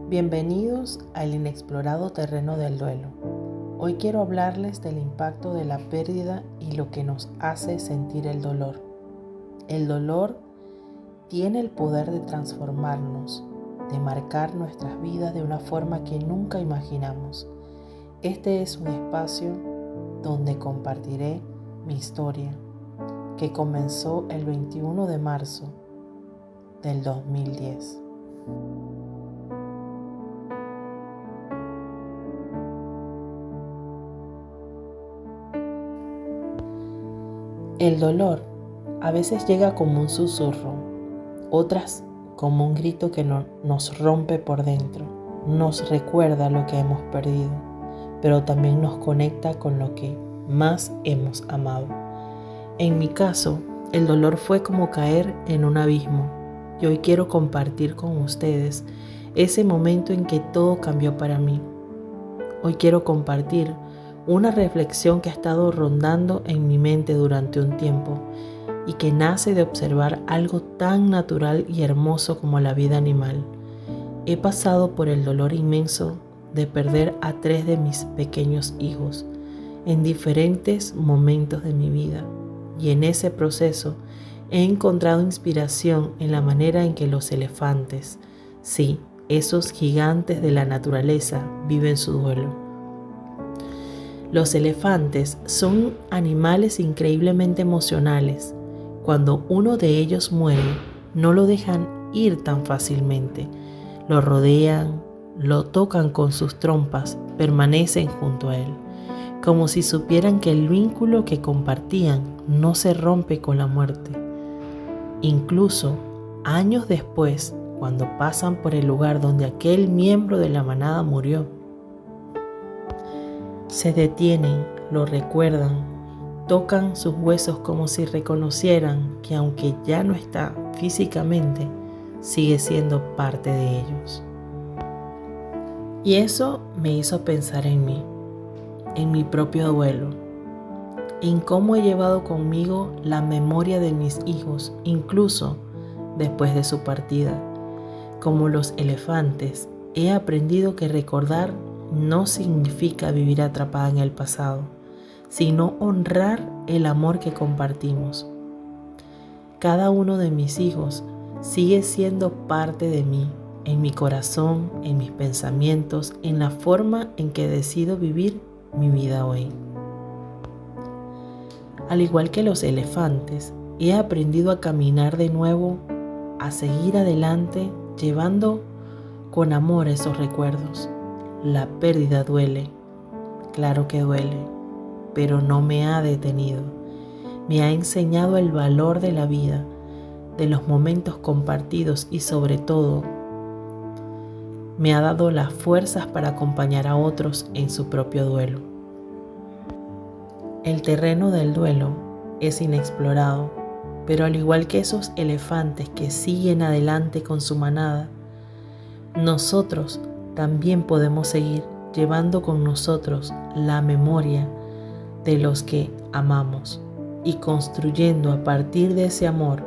Bienvenidos al inexplorado terreno del duelo. Hoy quiero hablarles del impacto de la pérdida y lo que nos hace sentir el dolor. El dolor tiene el poder de transformarnos, de marcar nuestras vidas de una forma que nunca imaginamos. Este es un espacio donde compartiré mi historia, que comenzó el 21 de marzo del 2010. El dolor a veces llega como un susurro, otras como un grito que nos rompe por dentro, nos recuerda lo que hemos perdido, pero también nos conecta con lo que más hemos amado. En mi caso, el dolor fue como caer en un abismo y hoy quiero compartir con ustedes ese momento en que todo cambió para mí. Hoy quiero compartir una reflexión que ha estado rondando en mi mente durante un tiempo y que nace de observar algo tan natural y hermoso como la vida animal. He pasado por el dolor inmenso de perder a 3 de mis pequeños hijos en diferentes momentos de mi vida, y en ese proceso he encontrado inspiración en la manera en que los elefantes, sí, esos gigantes de la naturaleza, viven su duelo. Los elefantes son animales increíblemente emocionales. Cuando uno de ellos muere, no lo dejan ir tan fácilmente. Lo rodean, lo tocan con sus trompas, permanecen junto a él, como si supieran que el vínculo que compartían no se rompe con la muerte. Incluso, años después, cuando pasan por el lugar donde aquel miembro de la manada murió, se detienen, lo recuerdan, tocan sus huesos como si reconocieran que aunque ya no está físicamente, sigue siendo parte de ellos. Y eso me hizo pensar en mí, en mi propio duelo, en cómo he llevado conmigo la memoria de mis hijos, incluso después de su partida. Como los elefantes, he aprendido que recordar no significa vivir atrapada en el pasado, sino honrar el amor que compartimos. Cada uno de mis hijos sigue siendo parte de mí, en mi corazón, en mis pensamientos, en la forma en que decido vivir mi vida hoy. Al igual que los elefantes, he aprendido a caminar de nuevo, a seguir adelante, llevando con amor esos recuerdos. La pérdida duele, claro que duele, pero no me ha detenido. Me ha enseñado el valor de la vida, de los momentos compartidos y sobre todo, me ha dado las fuerzas para acompañar a otros en su propio duelo. El terreno del duelo es inexplorado, pero al igual que esos elefantes que siguen adelante con su manada, nosotros también podemos seguir llevando con nosotros la memoria de los que amamos y construyendo a partir de ese amor.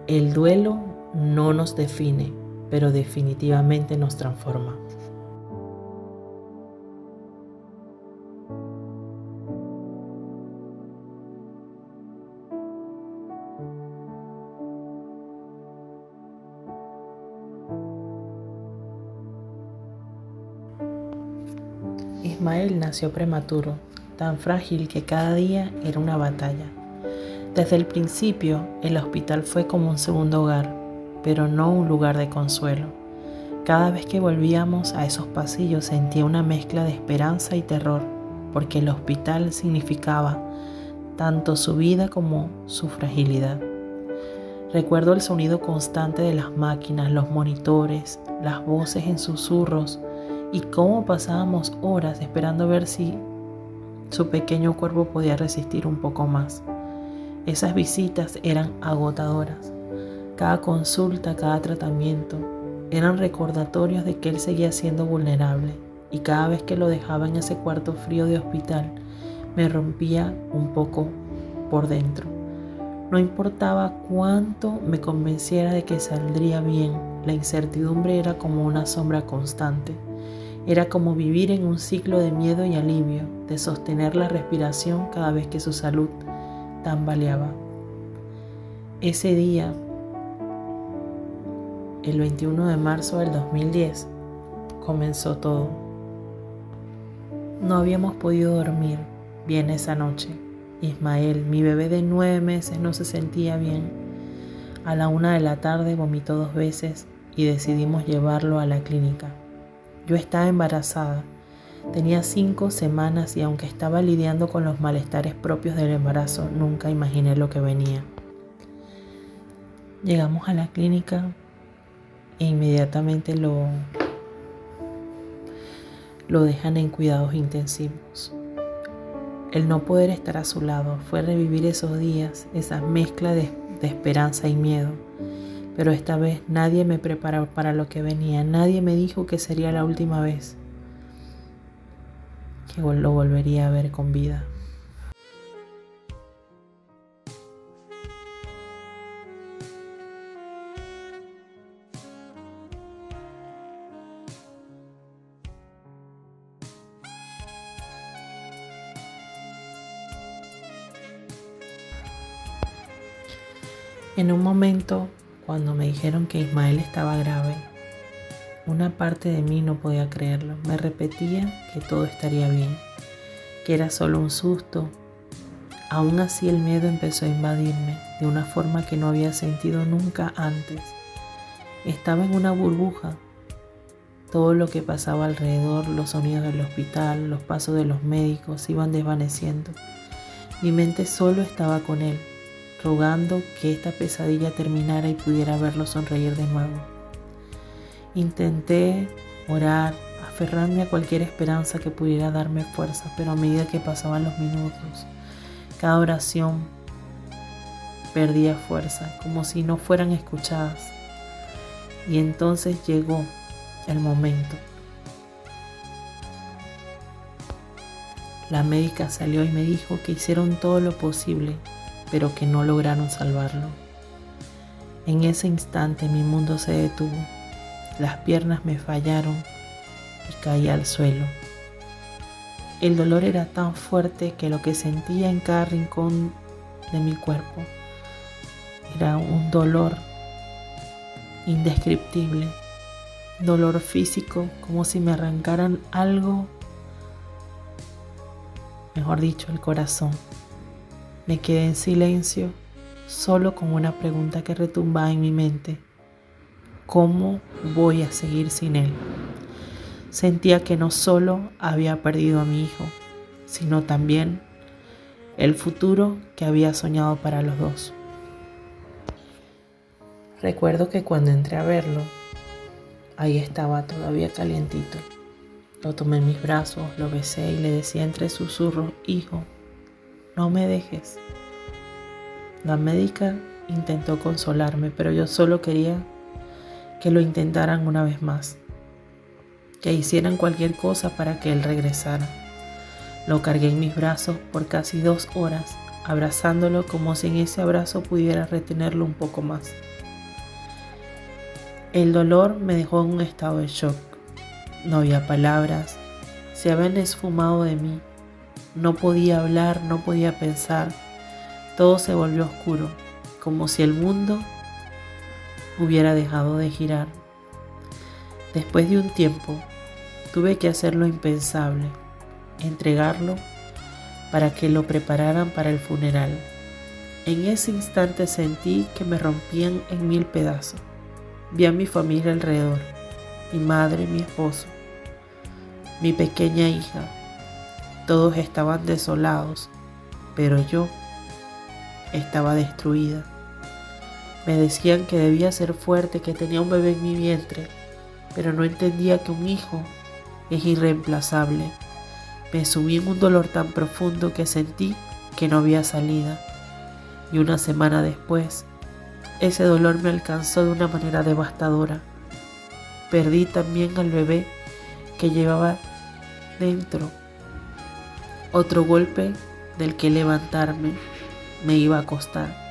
El duelo no nos define, pero definitivamente nos transforma. Ismael nació prematuro, tan frágil que cada día era una batalla. Desde el principio, el hospital fue como un segundo hogar, pero no un lugar de consuelo. Cada vez que volvíamos a esos pasillos sentía una mezcla de esperanza y terror, porque el hospital significaba tanto su vida como su fragilidad. Recuerdo el sonido constante de las máquinas, los monitores, las voces en susurros, y cómo pasábamos horas esperando ver si su pequeño cuerpo podía resistir un poco más. Esas visitas eran agotadoras. Cada consulta, cada tratamiento, eran recordatorios de que él seguía siendo vulnerable, y cada vez que lo dejaba en ese cuarto frío de hospital, me rompía un poco por dentro. No importaba cuánto me convenciera de que saldría bien, La incertidumbre era como una sombra constante. Era como vivir en un ciclo de miedo y alivio, de sostener la respiración cada vez que su salud tambaleaba. Ese día, el 21 de marzo del 2010, comenzó todo. No habíamos podido dormir bien esa noche. Ismael, mi bebé de 9 meses, no se sentía bien. A la 1 de la tarde vomitó 2 veces y decidimos llevarlo a la clínica. Yo estaba embarazada, tenía 5 semanas y aunque estaba lidiando con los malestares propios del embarazo, nunca imaginé lo que venía. Llegamos a la clínica e inmediatamente lo dejan en cuidados intensivos. El no poder estar a su lado fue revivir esos días, esa mezcla de esperanza y miedo. Pero esta vez nadie me preparó para lo que venía. Nadie me dijo que sería la última vez que lo volvería a ver con vida. En un momento, cuando me dijeron que Ismael estaba grave, una parte de mí no podía creerlo. Me repetía que todo estaría bien, que era solo un susto. Aún así el miedo empezó a invadirme de una forma que no había sentido nunca antes. Estaba en una burbuja. Todo lo que pasaba alrededor, los sonidos del hospital, los pasos de los médicos se iban desvaneciendo. Mi mente solo estaba con él, rogando que esta pesadilla terminara y pudiera verlo sonreír de nuevo. Intenté orar, aferrarme a cualquier esperanza que pudiera darme fuerza, pero a medida que pasaban los minutos, cada oración perdía fuerza, como si no fueran escuchadas. Y entonces llegó el momento. La médica salió y me dijo que hicieron todo lo posible, pero que no lograron salvarlo. En ese instante mi mundo se detuvo. Las piernas me fallaron y caí al suelo. El dolor era tan fuerte que lo que sentía en cada rincón de mi cuerpo era un dolor indescriptible, dolor físico, como si me arrancaran algo, mejor dicho, el corazón. Me quedé en silencio, solo con una pregunta que retumbaba en mi mente: ¿cómo voy a seguir sin él? Sentía que no solo había perdido a mi hijo, sino también el futuro que había soñado para los dos. Recuerdo que cuando entré a verlo, ahí estaba todavía calientito. Lo tomé en mis brazos, lo besé y le decía entre susurros: hijo, no me dejes. La médica intentó consolarme, pero yo solo quería que lo intentaran una vez más, que hicieran cualquier cosa para que él regresara. Lo cargué en mis brazos por casi 2 horas, abrazándolo como si en ese abrazo pudiera retenerlo un poco más. El dolor me dejó en un estado de shock. No había palabras, se habían esfumado de mí. No podía hablar, no podía pensar. Todo se volvió oscuro, como si el mundo hubiera dejado de girar. Después de un tiempo, tuve que hacer lo impensable, entregarlo para que lo prepararan para el funeral. En ese instante sentí que me rompían en 1000 pedazos. Vi a mi familia alrededor, mi madre, mi esposo, mi pequeña hija. Todos estaban desolados, pero yo estaba destruida. Me decían que debía ser fuerte, que tenía un bebé en mi vientre, pero no entendía que un hijo es irreemplazable. Me sumí en un dolor tan profundo que sentí que no había salida. Y una semana después, ese dolor me alcanzó de una manera devastadora. Perdí también al bebé que llevaba dentro. Otro golpe del que levantarme me iba a costar.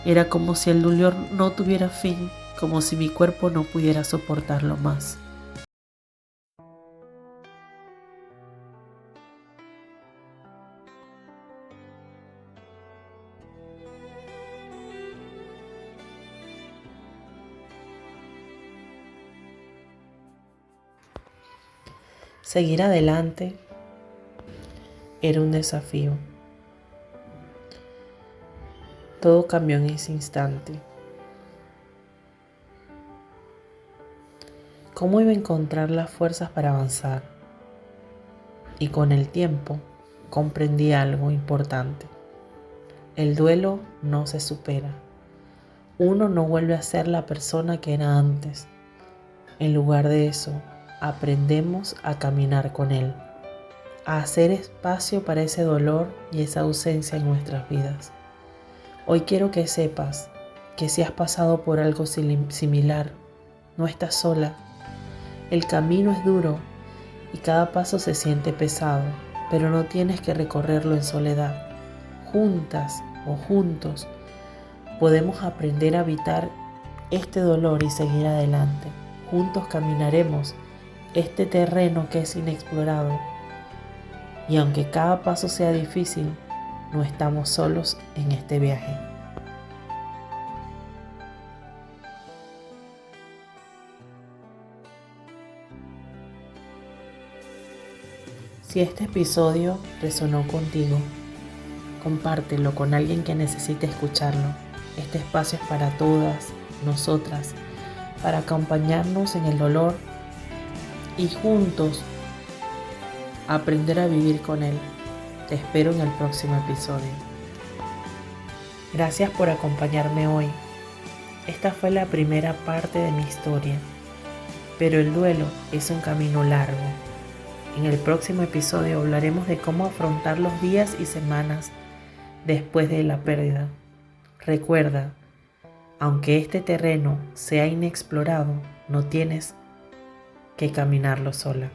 Era como si el dolor no tuviera fin, como si mi cuerpo no pudiera soportarlo más. Seguir adelante era un desafío. Todo cambió en ese instante. ¿Cómo iba a encontrar las fuerzas para avanzar? Y con el tiempo comprendí algo importante. El duelo no se supera. Uno no vuelve a ser la persona que era antes. En lugar de eso, aprendemos a caminar con él, a hacer espacio para ese dolor y esa ausencia en nuestras vidas. Hoy quiero que sepas que si has pasado por algo similar, no estás sola. El camino es duro y cada paso se siente pesado, pero no tienes que recorrerlo en soledad. Juntas o juntos podemos aprender a evitar este dolor y seguir adelante. Juntos caminaremos este terreno que es inexplorado. Y aunque cada paso sea difícil, no estamos solos en este viaje. Si este episodio resonó contigo, compártelo con alguien que necesite escucharlo. Este espacio es para todas nosotras, para acompañarnos en el dolor y juntos aprender a vivir con él. Te espero en el próximo episodio. Gracias por acompañarme hoy. Esta fue la primera parte de mi historia, pero el duelo es un camino largo. En el próximo episodio hablaremos de cómo afrontar los días y semanas después de la pérdida. Recuerda, aunque este terreno sea inexplorado, no tienes que caminarlo sola.